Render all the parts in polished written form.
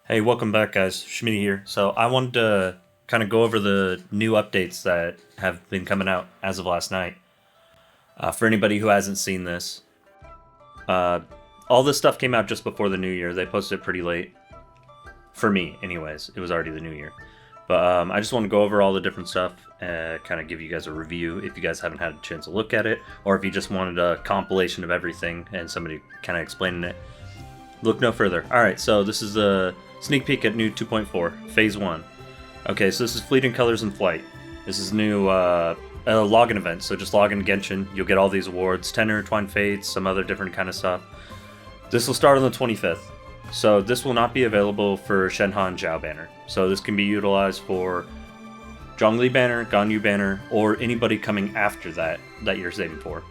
Hey, welcome back, guys. Schmitty here. So I wanted to kind of go over the new updates that have been coming out as of last night. For anybody who hasn't seen this, uh, all this stuff came out just before the new year. They posted it pretty late. For me, anyways. It was already the new year. But I just want to go over all the different stuff and kind of give you guys a review if you guys haven't had a chance to look at it, or if you just wanted a compilation of everything and somebody kind of explaining it. Look no further. Alright, so this is the sneak peek at new 2.4, Phase 1. Okay, so this is Fleeting Colors in Flight. This is new login event, so just log in Genshin. You'll get all these awards, 10 intertwined fates, some other different kind of stuff. This will start on the 25th. So this will not be available for Shenhe and Zhao banner. So this can be utilized for Zhongli banner, Ganyu banner, or anybody coming after that you're saving for.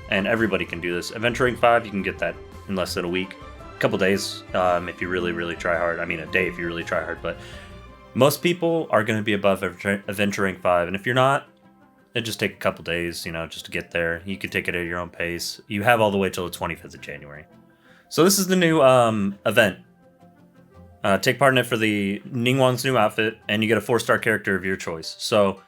And everybody can do this. Event rank 5, you can get that in less than a week. Couple days if you really try hard. I mean, a day if you really try hard, but most people are going to be above adventure rank 5, and if you're not, it just take a couple days, just to get there. You can take it at your own pace. You have all the way till the 25th of January. So this is the new event. Take part in it for the Ningguang's new outfit, and you get a 4-star character of your choice. So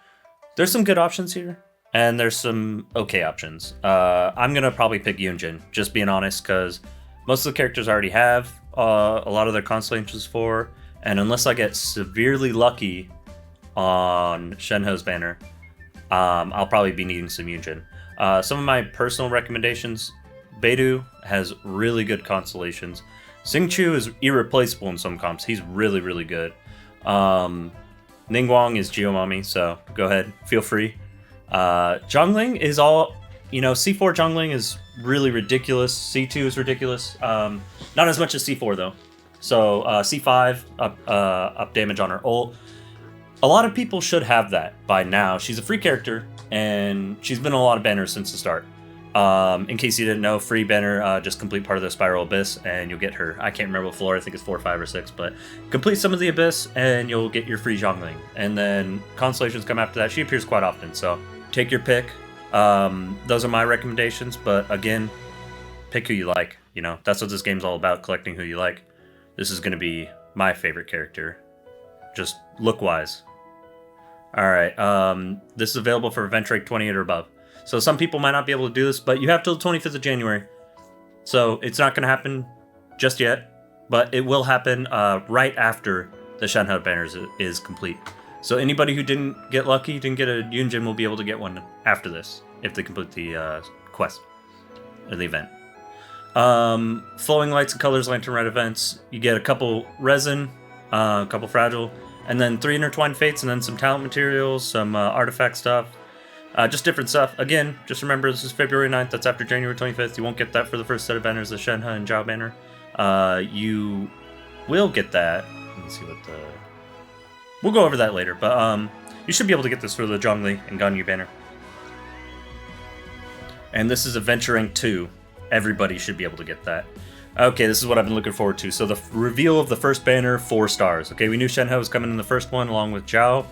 there's some good options here, and there's some okay options. I'm going to probably pick Yunjin, just being honest, because most of the characters I already have a lot of their constellations for, and unless I get severely lucky on Shenhe's banner, I'll probably be needing some Yunjin. Some of my personal recommendations: Beidou has really good constellations. Xingqiu is irreplaceable in some comps. He's really good. Ningguang is Geomami, so go ahead, feel free. Zhongling is all... C4 Zhongling is really ridiculous. C2 is ridiculous. Not as much as C4 though. So C5 up damage on her ult. A lot of people should have that by now. She's a free character, and she's been in a lot of banners since the start. In case you didn't know, free banner, just complete part of the Spiral Abyss, and you'll get her. I can't remember what floor. I think it's 4, 5, or 6, but complete some of the Abyss, and you'll get your free Zhongling. And then constellations come after that. She appears quite often, so take your pick. Those are my recommendations, but again, pick who you like. That's what this game's all about, collecting who you like. This is going to be my favorite character, just look-wise. Alright, this is available for event rank 28 or above. So some people might not be able to do this, but you have till the 25th of January. So it's not going to happen just yet, but it will happen right after the Shenhe banners is complete. So anybody who didn't get lucky, didn't get a Yunjin, will be able to get one after this, if they complete the quest, or the event. Flowing Lights and Colors Lantern Red events, you get a couple resin, a couple fragile, and then 3 intertwined fates, and then some talent materials, some artifact stuff, just different stuff. Again, just remember this is February 9th, that's after January 25th. You won't get that for the first set of banners, the Shenhe and Zhao banner. You will get that. Let me see what the... We'll go over that later, but you should be able to get this for the Zhongli and Ganyu banner. And this is Adventure Rank 2. Everybody should be able to get that. Okay, this is what I've been looking forward to. So the reveal of the first banner, 4 stars. Okay, we knew Shenhe was coming in the first one along with Zhao.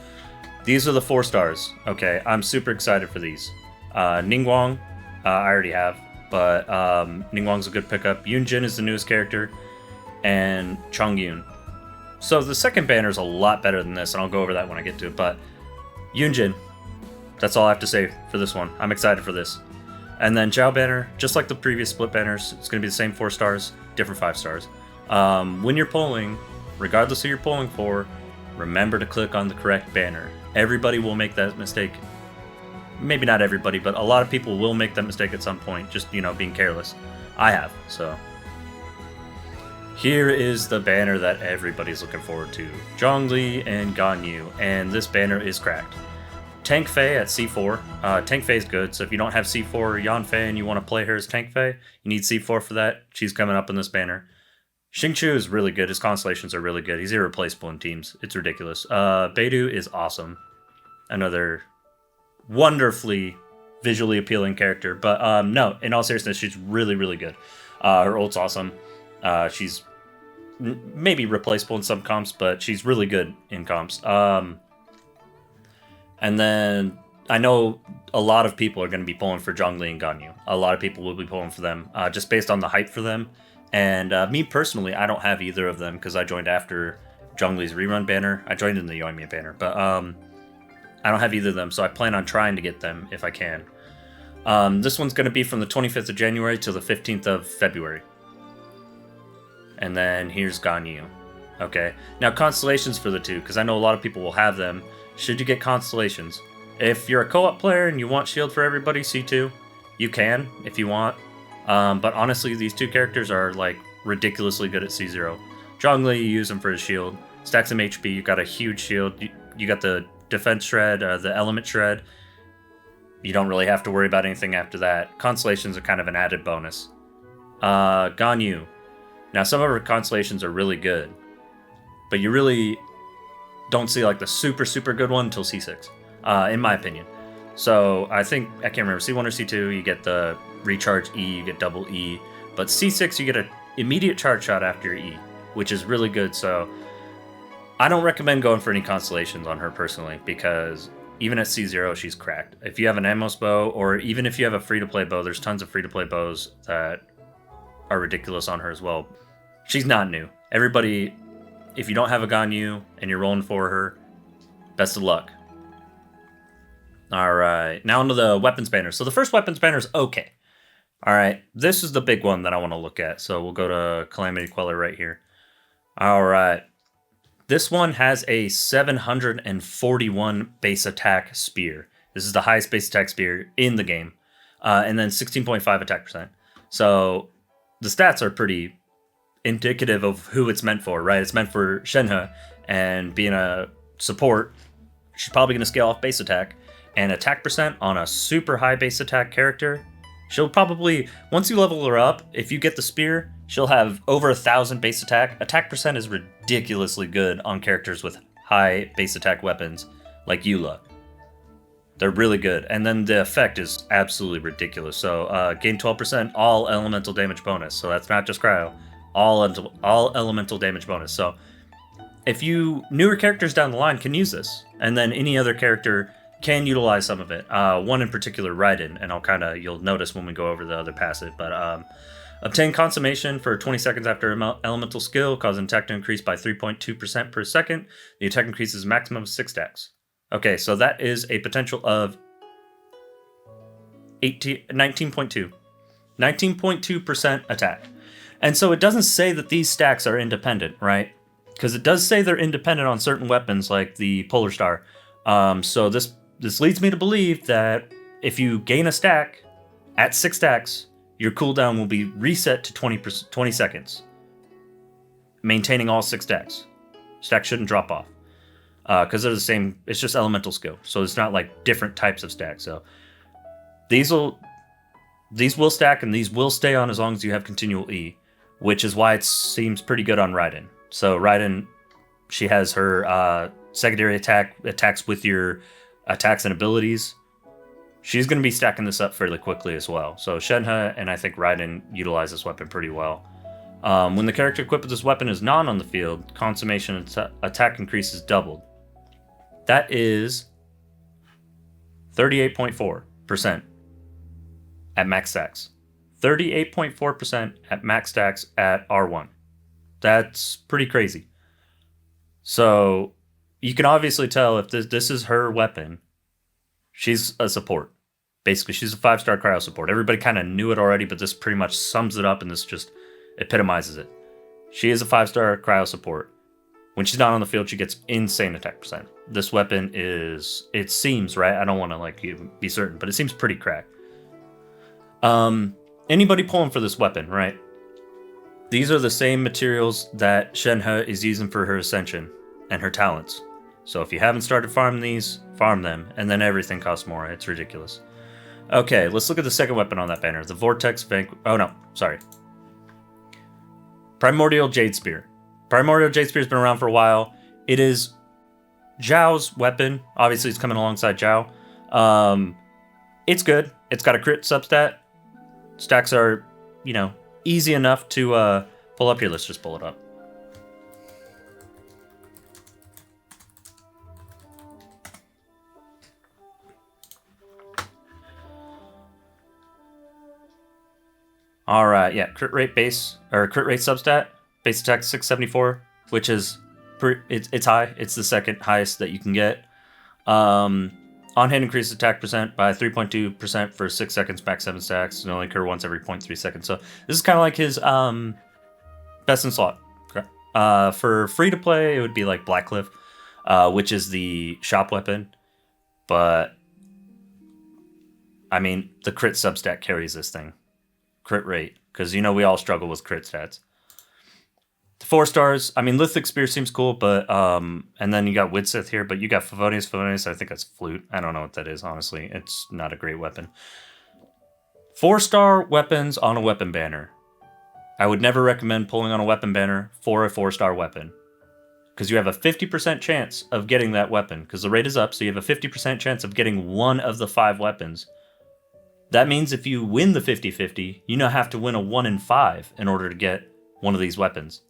These are the 4 stars. Okay, I'm super excited for these. Ningguang, I already have, but Ningguang's a good pickup. Yunjin is the newest character, and Chongyun. So the second banner is a lot better than this, and I'll go over that when I get to it, but Yunjin, that's all I have to say for this one. I'm excited for this. And then Zhao banner, just like the previous split banners, it's going to be the same 4 stars, different 5 stars. When you're polling, regardless of who you're polling for, remember to click on the correct banner. Everybody will make that mistake. Maybe not everybody, but a lot of people will make that mistake at some point, just, being careless. I have, so... Here is the banner that everybody's looking forward to. Zhongli and Ganyu, and this banner is cracked. Tank Fei at C4. Tank Fei is good, so if you don't have C4 or Yan Fei and you want to play her as Tank Fei, you need C4 for that. She's coming up in this banner. Xingqiu is really good. His constellations are really good. He's irreplaceable in teams. It's ridiculous. Beidou is awesome. Another wonderfully visually appealing character. But no, in all seriousness, she's really good. Her ult's awesome. She's maybe replaceable in some comps, but she's really good in comps. And then I know a lot of people are going to be pulling for Zhongli and Ganyu. A lot of people will be pulling for them, just based on the hype for them. And me personally, I don't have either of them because I joined after Zhongli's rerun banner. I joined in the Yoimiya banner, but I don't have either of them, so I plan on trying to get them if I can. This one's going to be from the 25th of January to the 15th of February. And then here's Ganyu. Okay, now constellations for the two, because I know a lot of people will have them. Should you get constellations? If you're a co-op player and you want shield for everybody, C2, you can if you want. But honestly, these two characters are like ridiculously good at C0. Zhongli, you use them for his shield. Stacks some HP, you got a huge shield. You got the defense shred, the element shred. You don't really have to worry about anything after that. Constellations are kind of an added bonus. Ganyu. Now, some of her constellations are really good, but you really don't see like the super, super good one until C6, in my opinion. So I think, I can't remember, C1 or C2, you get the recharge E, you get double E, but C6, you get an immediate charge shot after your E, which is really good. So I don't recommend going for any constellations on her personally, because even at C0, she's cracked. If you have an Amos bow, or even if you have a free-to-play bow, there's tons of free-to-play bows that are ridiculous on her as well. She's not new. Everybody, if you don't have a Ganyu and you're rolling for her, best of luck. Alright, now onto the weapons banner. So the first weapons banner is okay. Alright, this is the big one that I want to look at. So we'll go to Calamity Queller right here. Alright. This one has a 741 base attack spear. This is the highest base attack spear in the game. And then 16.5 attack percent. So the stats are pretty indicative of who it's meant for, right? It's meant for Shenhe, and being a support, she's probably going to scale off base attack. And attack percent on a super high base attack character, she'll probably, once you level her up, if you get the spear, she'll have over 1,000 base attack. Attack percent is ridiculously good on characters with high base attack weapons, like Eula. They're really good. And then the effect is absolutely ridiculous. So gain 12% all elemental damage bonus. So that's not just cryo. All elemental damage bonus. So if you newer characters down the line can use this, and then any other character can utilize some of it. One in particular, Ryden, and you'll notice when we go over the other passive. But obtain consummation for 20 seconds after elemental skill, causing attack to increase by 3.2% per second. The attack increases maximum of 6 stacks. Okay, so that is a potential of 19.2. 19.2% attack. And so it doesn't say that these stacks are independent, right? Because it does say they're independent on certain weapons, like the Polar Star. So this leads me to believe that if you gain a stack at 6 stacks, your cooldown will be reset to 20 seconds, maintaining all 6 stacks. Stacks shouldn't drop off. Because they're the same, it's just elemental skill. So it's not like different types of stacks. So these will stack and these will stay on as long as you have continual E, which is why it seems pretty good on Ryden. So Ryden, she has her secondary attacks with your attacks and abilities. She's going to be stacking this up fairly quickly as well. So Shenhe and I think Ryden utilize this weapon pretty well. When the character equipped with this weapon is not on the field, consummation attack increase is doubled. That is 38.4% at max stacks. 38.4% at max stacks at R1. That's pretty crazy. So you can obviously tell if this is her weapon, she's a support. Basically, she's a 5-star cryo support. Everybody kind of knew it already, but this pretty much sums it up and this just epitomizes it. She is a 5-star cryo support. When she's not on the field, she gets insane attack percent. This weapon is, it seems, right? I don't want to be certain, but it seems pretty cracked. Anybody pulling for this weapon, right? These are the same materials that Shenhe is using for her ascension and her talents. So if you haven't started farming these, farm them, and then everything costs more. It's ridiculous. Okay, let's look at the second weapon on that banner. The Vortex Primordial Jade Spear. Primordial Jade Spear has been around for a while. It is Zhao's weapon. Obviously, it's coming alongside Zhao. It's good. It's got a crit substat. Stacks are, easy enough to pull up here. Let's just pull it up. All right, yeah, crit rate base or crit rate substat, base attack 674, which is it's high. It's the second highest that you can get. On hit increases attack percent by 3.2% for 6 seconds, back 7 stacks, and only occur once every 0.3 seconds. So this is kind of like his best in slot. For free to play, it would be like Blackcliff, which is the shop weapon. But I mean, the crit substat carries this thing. Crit rate, because you know we all struggle with crit stats. The 4 stars, I mean, Lithic Spear seems cool, but and then you got Widsith here, but you got Favonius, I think that's Flute. I don't know what that is, honestly. It's not a great weapon. 4-star weapons on a weapon banner. I would never recommend pulling on a weapon banner for a 4-star weapon, because you have a 50% chance of getting that weapon, because the rate is up, so you have a 50% chance of getting one of the 5 weapons. That means if you win the 50-50, you now have to win a 1 in 5 in order to get one of these weapons.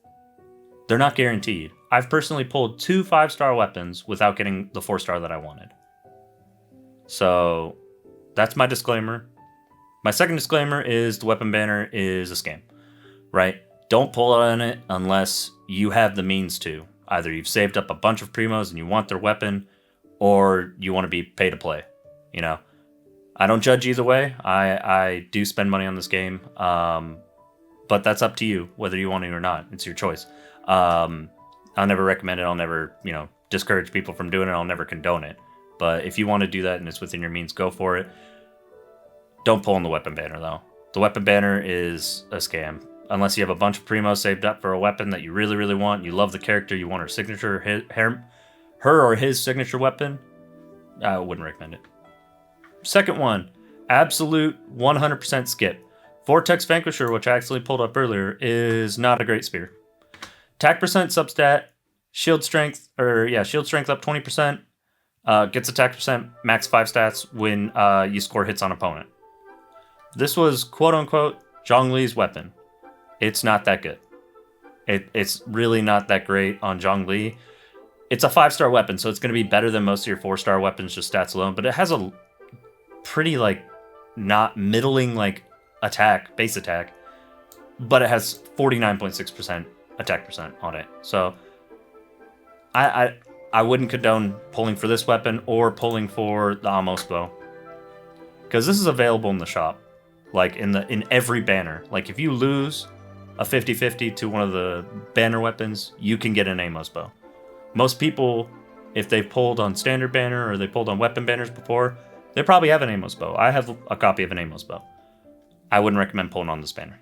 They're not guaranteed. I've personally pulled 2 5-star weapons without getting the 4-star that I wanted. So that's my disclaimer. My second disclaimer is the weapon banner is a scam, right? Don't pull on it unless you have the means to. Either you've saved up a bunch of primos and you want their weapon, or you want to be pay to play, you know? I don't judge either way. I do spend money on this game, but that's up to you, whether you want it or not. It's your choice. I'll never recommend it. I'll never, discourage people from doing it. I'll never condone it. But if you want to do that and it's within your means, go for it. Don't pull on the weapon banner, though. The weapon banner is a scam. Unless you have a bunch of primos saved up for a weapon that you really, really want, you love the character, you want her signature, her or his signature weapon, I wouldn't recommend it. Second one, absolute 100% skip. Vortex Vanquisher, which I actually pulled up earlier, is not a great spear. Attack percent substat, shield strength up 20%, gets attack percent, max 5 stats when you score hits on opponent. This was quote-unquote Zhongli's weapon. It's not that good. It's really not that great on Zhongli. It's a 5-star weapon, so it's going to be better than most of your 4-star weapons, just stats alone, but it has a pretty, not middling, base attack, but it has 49.6% attack percent on it. So I wouldn't condone pulling for this weapon or pulling for the Amos bow, because this is available in the shop, in every banner. If you lose a 50-50 to one of the banner weapons, you can get an Amos bow. Most people, if they've pulled on standard banner or they pulled on weapon banners before, they probably have an Amos bow. I have a copy of an Amos bow. I wouldn't recommend pulling on this banner.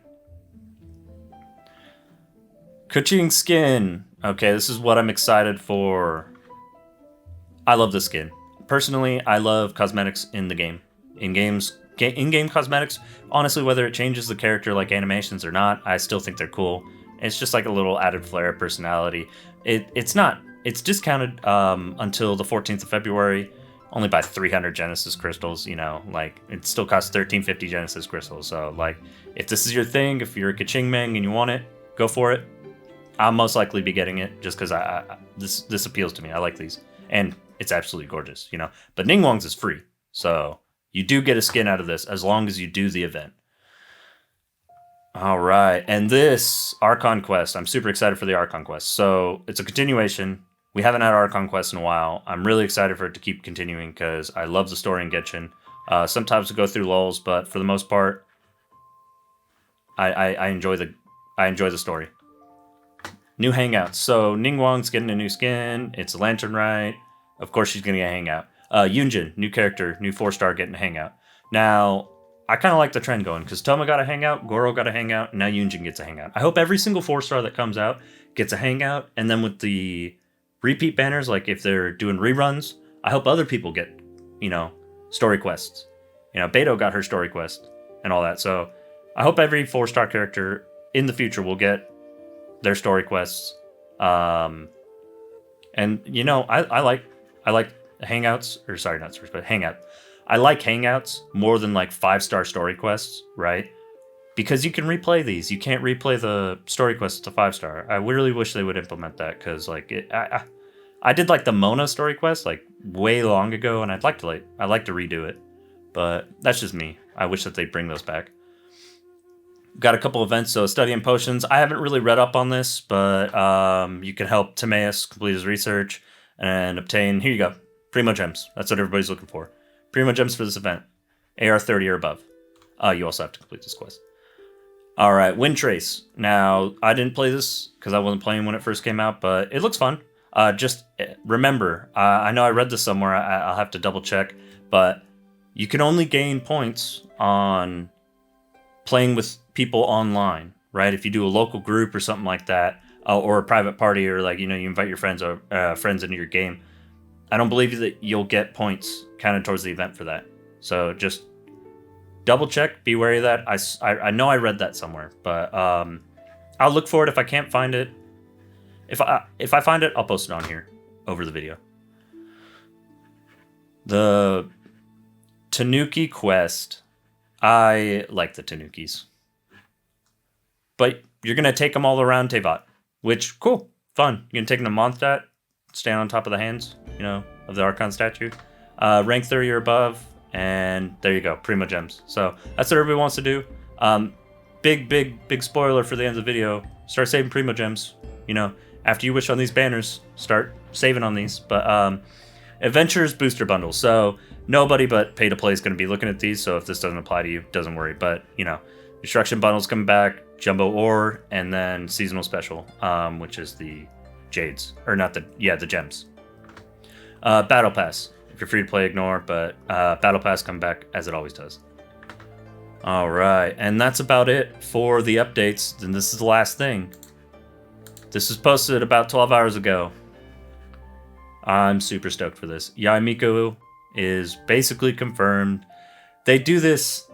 Kuching skin. Okay, this is what I'm excited for. I love this skin. Personally, I love cosmetics in the game. In-game cosmetics, honestly, whether it changes the character like animations or not, I still think they're cool. It's just a little added flair of personality. It's discounted until the 14th of February, only by 300 Genesis crystals, it still costs 1350 Genesis crystals. So if this is your thing, if you're a Kaching Meng and you want it, go for it. I'll most likely be getting it just because this appeals to me. I like these, and it's absolutely gorgeous, But Ningguang's is free, so you do get a skin out of this as long as you do the event. All right, and this Archon Quest, I'm super excited for the Archon Quest. So it's a continuation. We haven't had Archon Quest in a while. I'm really excited for it to keep continuing because I love the story in Genshin. Sometimes we go through lulls, but for the most part, I enjoy the story. New Hangouts. So Ningguang's getting a new skin. It's a Lantern Rite. Of course, she's gonna get a Hangout. Yunjin, new character, new 4-star, getting a Hangout. Now, I kind of like the trend going because Toma got a Hangout, Goro got a Hangout, and now Yunjin gets a Hangout. I hope every single 4-star that comes out gets a Hangout, and then with the repeat banners, if they're doing reruns, I hope other people get, story quests. Beto got her story quest and all that. So I hope every 4-star character in the future will get their story quests. And I like Hangouts, or sorry, not stories, but Hangout. I like Hangouts more than 5-star story quests, right? Because you can replay these. You can't replay the story quests to 5-star. I really wish they would implement that because I did the Mona story quest way long ago, and I'd like to redo it. But that's just me. I wish that they'd bring those back. got a couple events, so studying potions. I haven't really read up on this, but you can help Timaeus complete his research and obtain, here you go, Primo Gems. That's what everybody's looking for. Primo Gems for this event. AR 30 or above. You also have to complete this quest. Alright, Wind Trace. Now, I didn't play this because I wasn't playing when it first came out, but it looks fun. Just remember, I know I read this somewhere, I'll have to double check, but you can only gain points on playing with people online, right? If you do a local group or something like that, or a private party, or like, you invite your friends or friends into your game, I don't believe that you'll get points counted towards the event for that. So just double check, be wary of that. I know I read that somewhere, but I'll look for it if I can't find it. If I find it, I'll post it on here over the video. The Tanooki Quest. I like the Tanukis. But you're going to take them all around Teyvat, which, cool, fun. You can take them to Mondstadt, stand on top of the hands, of the Archon statue. Rank 30 or above, and there you go, Primo Gems. So that's what everybody wants to do. Big spoiler for the end of the video. Start saving Primo Gems. After you wish on these banners, start saving on these. But Adventures Booster Bundle. So nobody but pay to play is going to be looking at these. So if this doesn't apply to you, doesn't worry. But Destruction Bundles coming back, Jumbo Ore, and then Seasonal Special, which is the Jades, or not the Gems. Battle Pass. If you're free to play, ignore. But Battle Pass come back as it always does. All right, and that's about it for the updates. And this is the last thing. This was posted about 12 hours ago. I'm super stoked for this. HOYO-MiX is basically confirmed. They do this.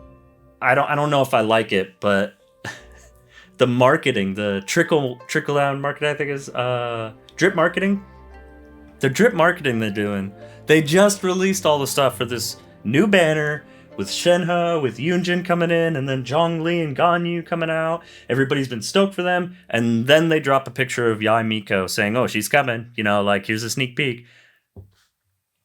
I don't know if I like it, but the marketing, the trickle down marketing, I think is drip marketing. The drip marketing they're doing. They just released all the stuff for this new banner with Shenhe, with Yunjin coming in, and then Zhongli and Ganyu coming out. Everybody's been stoked for them, and then they drop a picture of HOYO-MiX saying, "Oh, she's coming." Here's a sneak peek.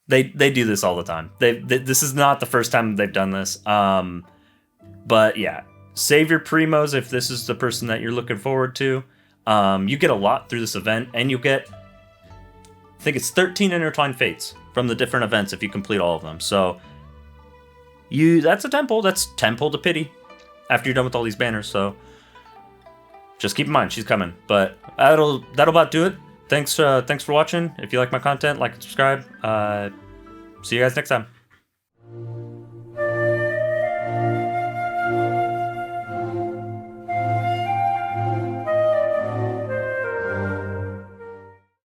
They do this all the time. This is not the first time they've done this. But yeah, save your primos if this is the person that you're looking forward to. You get a lot through this event, and you get, I think it's 13 intertwined fates from the different events if you complete all of them. So that's a temple. That's temple to pity after you're done with all these banners. So just keep in mind she's coming. But that'll about do it. Thanks for watching. If you like my content, like and subscribe. See you guys next time.